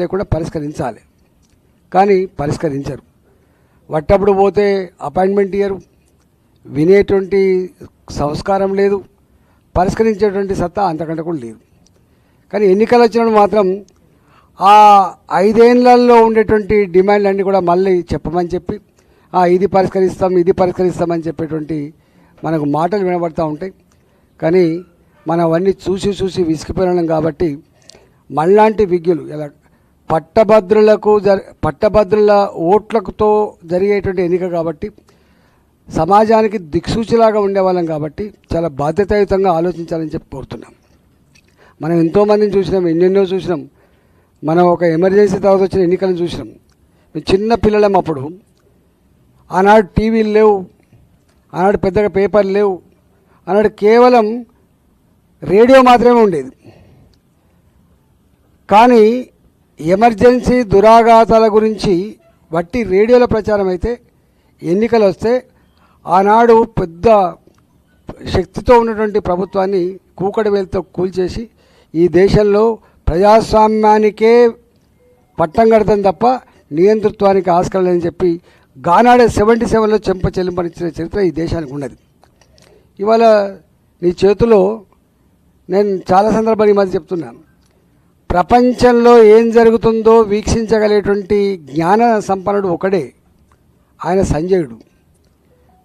లేకుండా పరిష్కరించాలి, కానీ పరిష్కరించరు. వట్టప్పుడు పోతే అపాయింట్మెంట్ ఇయ్యరు, వినేటువంటి సంస్కారం లేదు, పరిష్కరించేటువంటి సత్తా అంతకంటే కూడా లేదు. కానీ ఎన్నికలు వచ్చినప్పుడు మాత్రం ఆ 5 ఏళ్లలో ఉండేటువంటి డిమాండ్లన్నీ కూడా మళ్ళీ చెప్పమని చెప్పి ఇది పరిష్కరిస్తామని చెప్పేటువంటి మనకు మాటలు వినబడతా ఉంటాయి. కానీ మనం అవన్నీ చూసి విసిగిపోయినాం. కాబట్టి మనలాంటి విజ్ఞులు ఇలా పట్టభద్రుల ఓట్లతో జరిగేటువంటి ఎన్నిక కాబట్టి సమాజానికి దిక్సూచిలాగా ఉండేవాళ్ళం కాబట్టి చాలా బాధ్యతాయుతంగా ఆలోచించాలని చెప్పి కోరుతున్నాం. మనం ఎంతోమందిని చూసినాం, ఎన్నెన్నో చూసినాం. మనం ఒక ఎమర్జెన్సీ తర్వాత వచ్చిన ఎన్నికలను చూసినాం. చిన్న పిల్లలం అప్పుడు. ఆనాడు టీవీలు లేవు, ఆనాడు పెద్దగా పేపర్లు లేవు, ఆనాడు కేవలం రేడియో మాత్రమే ఉండేది. కానీ ఎమర్జెన్సీ దురాఘాతాల గురించి వట్టి రేడియోల ప్రచారం అయితే, ఎన్నికలు వస్తే ఆనాడు పెద్ద శక్తితో ఉన్నటువంటి ప్రభుత్వాన్ని కూకటి వేలుతో కూల్చేసి ఈ దేశంలో ప్రజాస్వామ్యానికే పట్టం కడతాం తప్ప నియంతృత్వానికి ఆస్కారం లేదని చెప్పి గానాడే 77లో చెంప చెల్లింపనిచ్చిన చరిత్ర ఈ దేశానికి ఉన్నది. ఇవాళ నీ చేతిలో నేను చాలా సందర్భాలు ఈ మధ్య చెప్తున్నాను, ప్రపంచంలో ఏం జరుగుతుందో వీక్షించగలిగేటువంటి జ్ఞాన సంపన్నుడు ఒకడే, ఆయన సంజయుడు.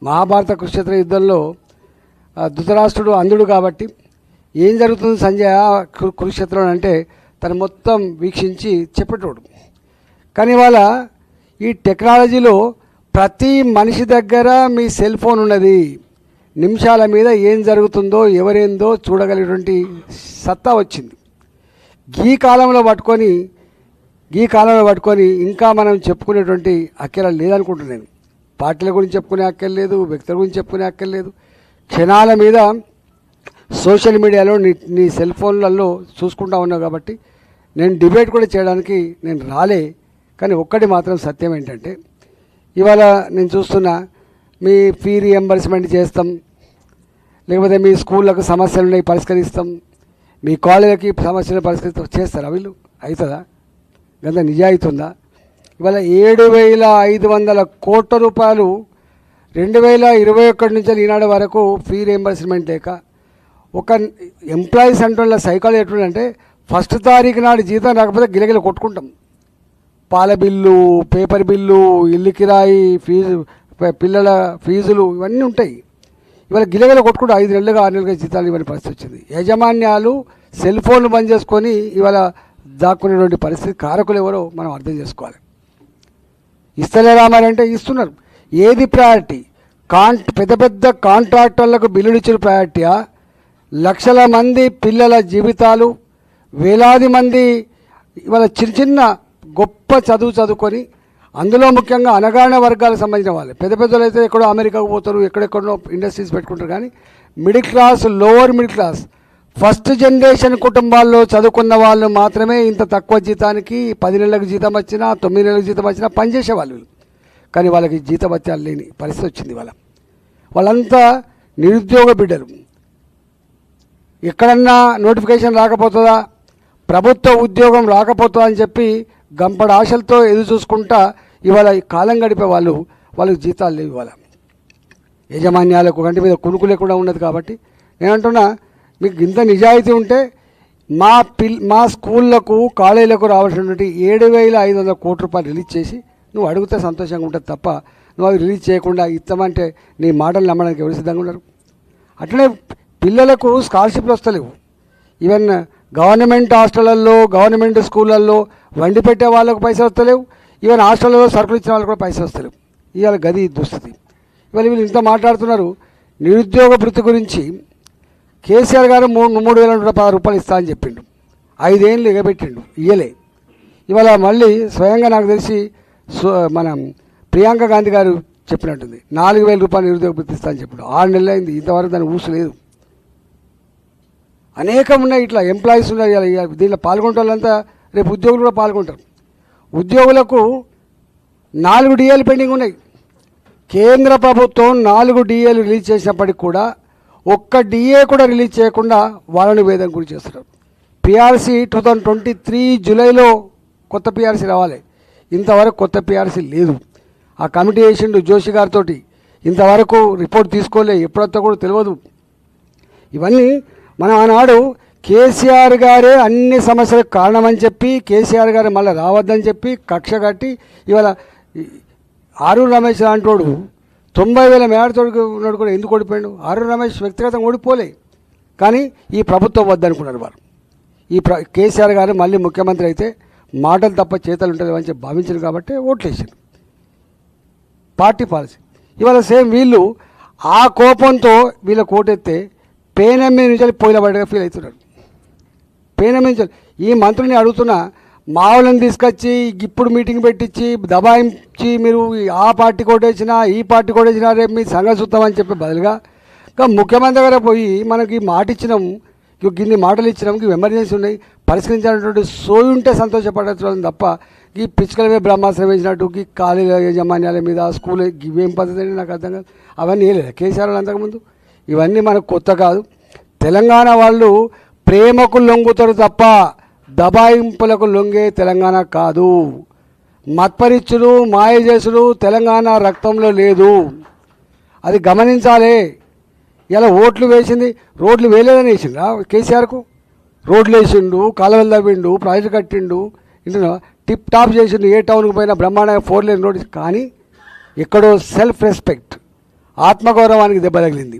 మహాభారత కురుక్షేత్ర యుద్ధంలో ధృతరాష్ట్రుడు అంధుడు కాబట్టి ఏం జరుగుతుంది సంజయ కురుక్షేత్రం అంటే తను మొత్తం వీక్షించి చెప్పేటోడు. కానీ ఇవాళ ఈ టెక్నాలజీలో ప్రతి మనిషి దగ్గర మీ సెల్ ఫోన్ ఉన్నది. నిమిషాల మీద ఏం జరుగుతుందో ఎవరేందో చూడగలిగేటువంటి సత్తా వచ్చింది. ఈ కాలంలో పట్టుకొని ఇంకా మనం చెప్పుకునేటువంటి అక్కర లేదనుకుంటున్నాను. పార్టీల గురించి చెప్పుకునే అక్కర్ లేదు, వ్యక్తుల గురించి చెప్పుకునే అక్కర్ లేదు. క్షణాల మీద సోషల్ మీడియాలో నీ సెల్ ఫోన్లలో చూసుకుంటా ఉన్నావు. కాబట్టి నేను డిబేట్ కూడా చేయడానికి నేను రాలే. కానీ ఒక్కటి మాత్రం సత్యం ఏంటంటే, ఇవాళ నేను చూస్తున్నా మీ ఫీ రీఎంబర్స్మెంట్ చేస్తాం, లేకపోతే మీ స్కూళ్ళకు సమస్యలు ఉన్నాయి పరిష్కరిస్తాం, మీ కాలేజీలకి సమస్యలు పరిష్కరిస్తాం చేస్తారా? వీళ్ళు అవుతుందా? గంత నిజాయితీ ఉందా? ఇవాళ 7,500 కోట్ల రూపాయలు 2021 నుంచి ఈనాడు వరకు ఫీ రీఎంబర్స్మెంట్ లేక ఒక ఎంప్లాయీస్ అంటున్న సైకాలజీ ఎట్లుందంటే, ఫస్ట్ తారీఖు నాడు జీతం రాకపోతే గిలగిల కొట్టుకుంటాం. పాల బిల్లు, పేపర్ బిల్లు, ఇల్లు కిరాయి, ఫీజు, పిల్లల ఫీజులు ఇవన్నీ ఉంటాయి. ఇవాళ గిలగిల కొట్టుకుంటూ 5 నెలలుగా 6 నెలలుగా జీతాలు ఇవ్వని పరిస్థితి వచ్చింది. యాజమాన్యాలు సెల్ ఫోన్లు బంద్ చేసుకొని ఇవాళ దాక్కునేటువంటి పరిస్థితి కారకులు ఎవరో మనం అర్థం చేసుకోవాలి. ఇస్తలేరా మరి అంటే ఇస్తున్నారు. ఏది ప్రయారిటీ? పెద్ద కాంట్రాక్టర్లకు బిల్లులు ఇచ్చిన ప్రయారిటీయా? లక్షల మంది పిల్లల జీవితాలు, వేలాది మంది ఇవాళ చిన్న గొప్ప చదువుకొని, అందులో ముఖ్యంగా అనగాహన వర్గాలకు సంబంధించిన వాళ్ళు, పెద్దలు అయితే ఎక్కడో అమెరికాకు పోతారు, ఎక్కడెక్కడో ఇండస్ట్రీస్ పెట్టుకుంటారు. కానీ middle class, lower middle class, first generation కుటుంబాల్లో చదువుకున్న వాళ్ళు మాత్రమే ఇంత తక్కువ జీతానికి 10 నెలలకు జీతం వచ్చినా 9 నెలలకు జీతం వచ్చినా పనిచేసేవాళ్ళు. కానీ వాళ్ళకి జీతభత్యాలు లేని పరిస్థితి వచ్చింది. వాళ్ళంతా నిరుద్యోగ బిడ్డలు. ఎక్కడన్నా నోటిఫికేషన్ రాకపోతుందా, ప్రభుత్వ ఉద్యోగం రాకపోతుందా అని చెప్పి గంపడ ఆశలతో ఎదురు చూసుకుంటా ఇవాళ కాలం గడిపే వాళ్ళకి జీతాలు లేవు. ఇవాళ యాజమాన్యాలకు కంటి మీద కునుకు లేకుండా ఉన్నది. కాబట్టి నేనంటున్నా, మీకు ఇంత నిజాయితీ ఉంటే మా స్కూళ్లకు కాలేజీలకు రావాల్సినటువంటి 7,500 కోట్ల రూపాయలు రిలీజ్ చేసి నువ్వు అడిగితే సంతోషంగా ఉంటుంది తప్ప నువ్వు అవి రిలీజ్ చేయకుండా ఇస్తామంటే నీ మాటలు నమ్మడానికి ఎవరు సిద్ధంగా ఉన్నారు? అట్లనే పిల్లలకు స్కాలర్షిప్లు వస్తలేవు. ఈవెన్ గవర్నమెంట్ హాస్టళ్లలో, గవర్నమెంట్ స్కూళ్ళల్లో వండి పెట్టే వాళ్ళకు పైసలు వస్తలేవు. ఈవెన్ హాస్టల్లో సరుకులు ఇచ్చిన వాళ్ళకు కూడా పైసలు వస్తలేవు. ఇవాళ గది దుస్థితి. ఇవాళ వీళ్ళు ఇంత మాట్లాడుతున్నారు. నిరుద్యోగ భృతి గురించి కేసీఆర్ గారు 3,116 రూపాయలు ఇస్తా అని చెప్పిండు. 5 ఏళ్ళు ఎగబెట్టిండు, ఇయ్యలే. ఇవాళ మళ్ళీ స్వయంగా నాకు తెలిసి మన ప్రియాంక గాంధీ గారు చెప్పినట్టుంది, 4,000 రూపాయలు నిరుద్యోగ భృతి ఇస్తా అని చెప్పిండు. 6 నెలలు అయింది, ఇంతవరకు దాన్ని ఊసలేదు. అనేకం ఉన్నాయి ఇట్లా ఎంప్లాయీస్ ఉన్నారు. దీంట్లో పాల్గొనే వాళ్ళంతా రేపు ఉద్యోగులు కూడా పాల్గొంటారు. ఉద్యోగులకు 4 డిఏలు పెండింగ్ ఉన్నాయి. కేంద్ర ప్రభుత్వం 4 డిఏలు రిలీజ్ చేసినప్పటికి కూడా ఒక్క డిఏ కూడా రిలీజ్ చేయకుండా వాళ్ళని వేదన గురి చేస్తున్నారు. పిఆర్సీ 2023 జూలైలో కొత్త పిఆర్సీ రావాలి. ఇంతవరకు కొత్త పిఆర్సీ లేదు. ఆ కమిటీ వేసిండు జోషి గారితో, ఇంతవరకు రిపోర్ట్ తీసుకోలే, ఎప్పుడొస్తా కూడా తెలియదు. ఇవన్నీ మనం ఆనాడు కేసీఆర్ గారే అన్ని సమస్యలకు కారణమని చెప్పి, కేసీఆర్ గారు మళ్ళీ రావద్దని చెప్పి కక్ష కట్టి ఇవాళ ఆరూరు రమేష్ లాంటోడు 90,000 మేడతోడు ఉన్నాడు కూడా ఎందుకు ఓడిపోయాడు? ఆరూరు రమేష్ వ్యక్తిగతంగా ఓడిపోలే, కానీ ఈ ప్రభుత్వం వద్దనుకున్నారు వారు. కేసీఆర్ గారు మళ్ళీ ముఖ్యమంత్రి అయితే మాటలు తప్ప చేతలు ఉంటుంది అని చెప్పి భావించారు కాబట్టి ఓట్లేసారు. Party policy. ఇవాళ సేమ్ వీళ్ళు ఆ కోపంతో వీళ్ళ కోటెత్తే పేనం మీద నుంచి పోయిలబడిగా ఫీల్ అవుతున్నారు. పేనం నుంచి ఈ మంత్రుల్ని అడుగుతున్నా, మావులను తీసుకొచ్చి ఇప్పుడు మీటింగ్ పెట్టించి దబాయించి మీరు ఆ పార్టీ కోటేసినా ఈ పార్టీ కోటేసినా రేపు మీ సంగతి చూద్దామని చెప్పే బదులుగా ఇంకా ముఖ్యమంత్రి గారు పోయి మనకి మాట ఇచ్చినాం, గిన్ని మాటలు ఇచ్చినాం, ఎమర్జెన్సీ ఉన్నాయి, పరిష్కరించాలన్నటువంటి సోయి ఉంటే సంతోషపడడం తప్ప ఈ పిచ్చుకల మీద బ్రహ్మాస్త్రం వేసినట్టు ఈ కాలేజీ యాజమాన్యాల మీద స్కూల్ ఇవేం పద్ధతి అని నాకు అర్థం కాదు. అవన్నీ వేయలేదు కేసీఆర్ అంతకుముందు. ఇవన్నీ మనకు కొత్త కాదు. తెలంగాణ వాళ్ళు ప్రేమకు లొంగుతారు తప్ప దబాయింపులకు లొంగే తెలంగాణ కాదు. మత్పరిచ్చులు మాయ చేసుడు తెలంగాణ రక్తంలో లేదు, అది గమనించాలి. ఇలా ఓట్లు వేసింది, రోడ్లు వేయలేదని వేసిండు కేసీఆర్కు. రోడ్లు వేసిండు, కాలువలు తవ్విండు, ప్రాజెక్టు కట్టిండు, ఇంట్లో టిప్ టాప్ చేసిండు, ఏ టౌన్కి పోయినా బ్రహ్మాండంగా 4 లేన్ రోడ్డు. కానీ ఎక్కడో సెల్ఫ్ రెస్పెక్ట్, ఆత్మగౌరవానికి దెబ్బ తగిలింది.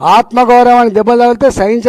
ఆత్మగౌరవానికి దెబ్బ తగిలితే సహించలేదు.